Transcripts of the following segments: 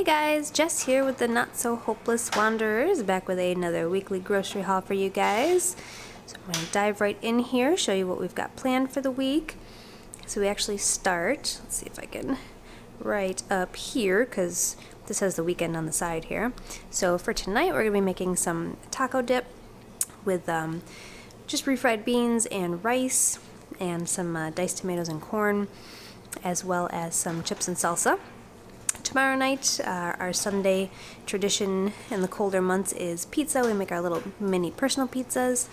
Hey guys, Jess here with the Not So Hopeless Wanderers, back with another weekly grocery haul for you guys. So I'm going to dive right in here, show you what we've got planned for the week. So we actually start, let's see if I can right up here, because this has the weekend on the side here. So for tonight we're going to be making some taco dip with just refried beans and rice and some diced tomatoes and corn, as well as some chips and salsa. Tomorrow night, our Sunday tradition in the colder months is pizza. We make our little mini personal pizzas.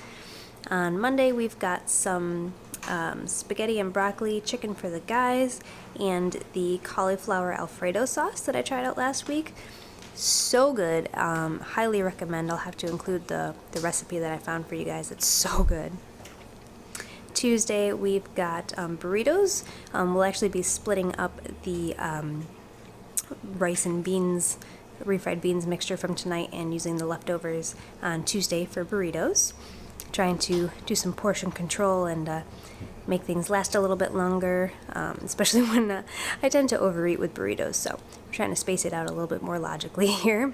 On Monday, we've got some spaghetti and broccoli chicken for the guys, and the cauliflower alfredo sauce that I tried out last week. So good. Highly recommend. I'll have to include the recipe that I found for you guys. It's so good. Tuesday, we've got burritos. We'll actually be splitting up the rice and beans, refried beans mixture from tonight, and using the leftovers on Tuesday for burritos. Trying to do some portion control and make things last a little bit longer, especially when I tend to overeat with burritos, so I'm trying to space it out a little bit more logically here.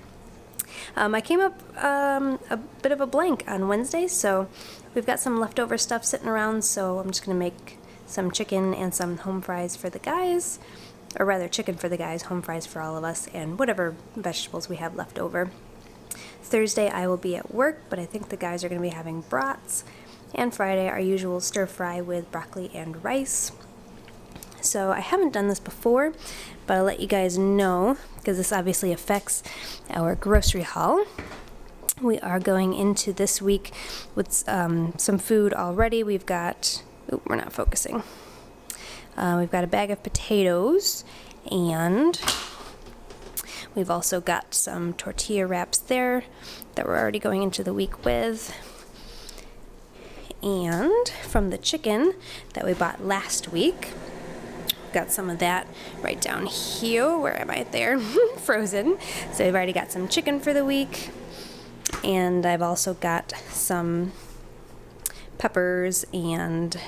I came up a bit of a blank on Wednesday, so we've got some leftover stuff sitting around, so I'm just going to make some chicken and some home fries for the guys. Or rather, chicken for the guys, home fries for all of us, and whatever vegetables we have left over. Thursday I will be at work, but I think the guys are going to be having brats. And Friday, our usual stir fry with broccoli and rice. So I haven't done this before, but I'll let you guys know, because this obviously affects our grocery haul. We are going into this week with some food already. We've got, we're not focusing. We've got a bag of potatoes, and we've also got some tortilla wraps there that we're already going into the week with. And from the chicken that we bought last week, got some of that right down here. Where am I? There, frozen. So we've already got some chicken for the week, and I've also got some peppers and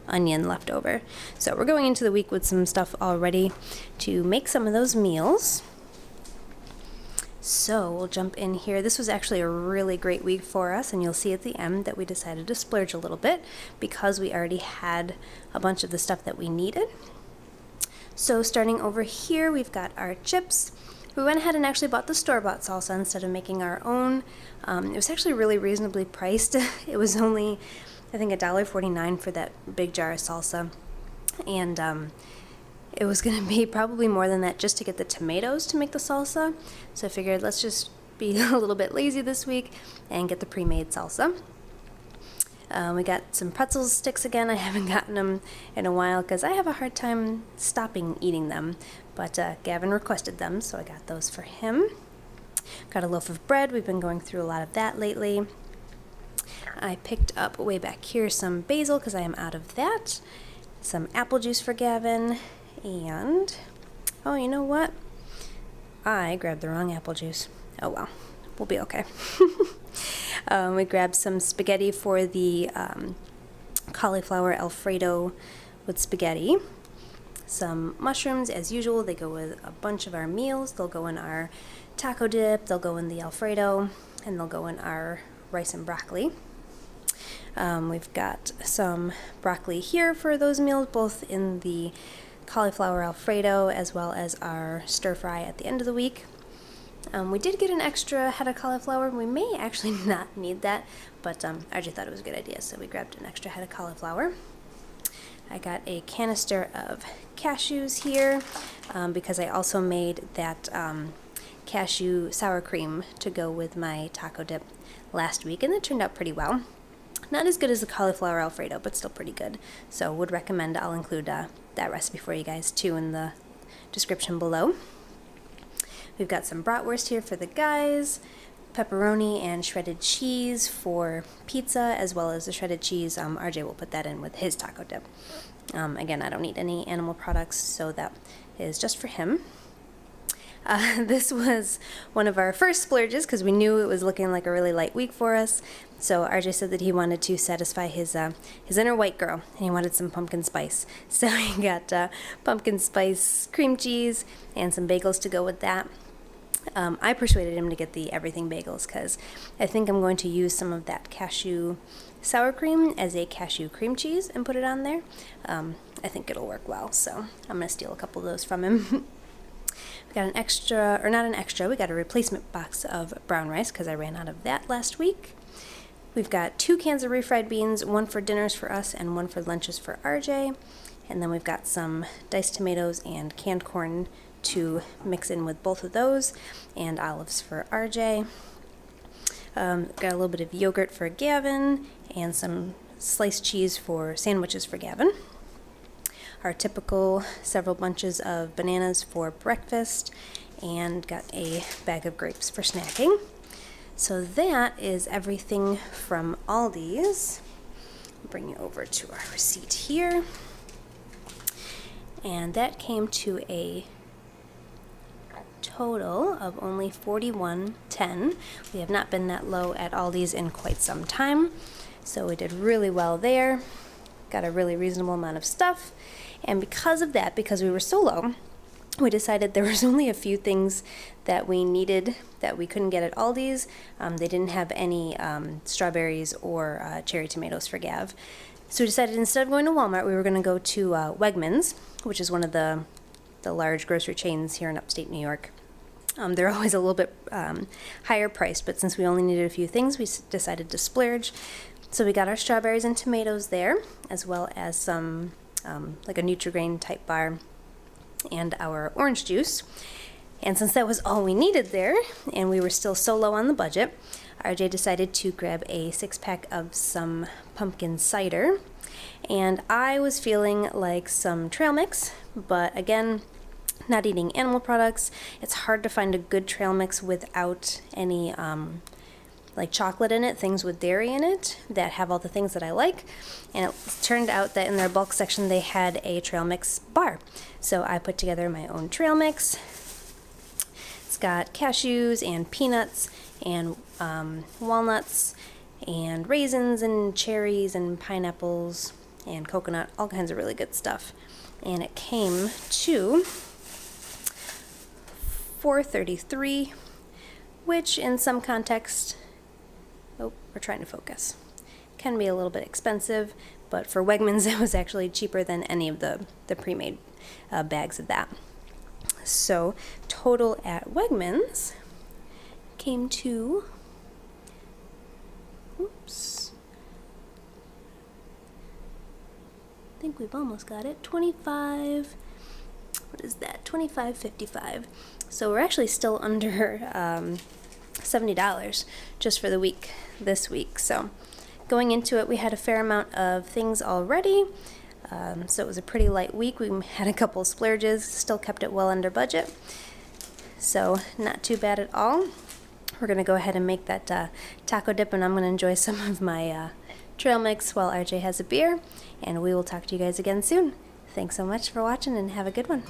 onion left over. So we're going into the week with some stuff already to make some of those meals. So we'll jump in here. This was actually a really great week for us, and you'll see at the end that we decided to splurge a little bit because we already had a bunch of the stuff that we needed. So starting over here, we've got our chips. We went ahead and actually bought the store-bought salsa instead of making our own. It was actually really reasonably priced. It was only, I think, $1.49 for that big jar of salsa, and it was going to be probably more than that just to get the tomatoes to make the salsa, so I figured let's just be a little bit lazy this week and get the pre-made salsa. We got some pretzel sticks again. I haven't gotten them in a while because I have a hard time stopping eating them, but Gavin requested them, so I got those for him. Got a loaf of bread. We've been going through a lot of that lately. I picked up way back here some basil because I am out of that. Some apple juice for Gavin. And, oh, you know what? I grabbed the wrong apple juice. Oh well, we'll be okay. We grabbed some spaghetti for the cauliflower alfredo with spaghetti. Some mushrooms, as usual. They go with a bunch of our meals. They'll go in our taco dip, they'll go in the alfredo, and they'll go in our rice and broccoli. We've got some broccoli here for those meals, both in the cauliflower alfredo as well as our stir fry at the end of the week. We did get an extra head of cauliflower. We may actually not need that, but I just thought it was a good idea, so we grabbed an extra head of cauliflower. I got a canister of cashews here because I also made that cashew sour cream to go with my taco dip last week, and it turned out pretty well. Not as good as the cauliflower alfredo, but still pretty good. So would recommend. I'll include that recipe for you guys too in the description below. We've got some bratwurst here for the guys, pepperoni and shredded cheese for pizza, as well as the shredded cheese. RJ will put that in with his taco dip. Again, I don't eat any animal products, so that is just for him. This was one of our first splurges because we knew it was looking like a really light week for us. So RJ said that he wanted to satisfy his inner white girl, and he wanted some pumpkin spice. So he got pumpkin spice cream cheese and some bagels to go with that. I persuaded him to get the everything bagels because I think I'm going to use some of that cashew sour cream as a cashew cream cheese and put it on there. I think it'll work well, so I'm going to steal a couple of those from him. We got an extra, or not an extra, we got a replacement box of brown rice because I ran out of that last week. We've got 2 cans of refried beans, one for dinners for us and one for lunches for RJ. And then we've got some diced tomatoes and canned corn to mix in with both of those, and olives for RJ. Got a little bit of yogurt for Gavin and some sliced cheese for sandwiches for Gavin. Our typical several bunches of bananas for breakfast, and got a bag of grapes for snacking. So that is everything from Aldi's. I'll bring you over to our receipt here. And that came to a total of only $41.10. We have not been that low at Aldi's in quite some time, so we did really well there. Got a really reasonable amount of stuff, and because of that, because we were so low, we decided there was only a few things that we needed that we couldn't get at Aldi's. They didn't have any strawberries or cherry tomatoes for Gav. So we decided instead of going to Walmart, we were going to go to Wegmans, which is one of the large grocery chains here in upstate New York. They're always a little bit higher priced, but since we only needed a few things, we decided to splurge. So we got our strawberries and tomatoes there, as well as some like a Nutri-Grain type bar and our orange juice. And since that was all we needed there, and we were still so low on the budget, RJ decided to grab a 6-pack of some pumpkin cider. And I was feeling like some trail mix, but again, not eating animal products, it's hard to find a good trail mix without any like chocolate in it, things with dairy in it that have all the things that I like. And it turned out that in their bulk section they had a trail mix bar. So I put together my own trail mix. It's got cashews and peanuts and walnuts and raisins and cherries and pineapples and coconut, all kinds of really good stuff. And it came to $4.33, which in some context, oh, we're trying to focus, can be a little bit expensive, but for Wegmans it was actually cheaper than any of the pre-made bags of that. So total at Wegmans came to, oops, I think we've almost got it, 25, what is that, $25.55. So we're actually still under $70 just for the week, this week. So going into it, we had a fair amount of things already. So it was a pretty light week. We had a couple splurges, still kept it well under budget. So not too bad at all. We're going to go ahead and make that taco dip, and I'm going to enjoy some of my trail mix while RJ has a beer, and we will talk to you guys again soon. Thanks so much for watching, and have a good one.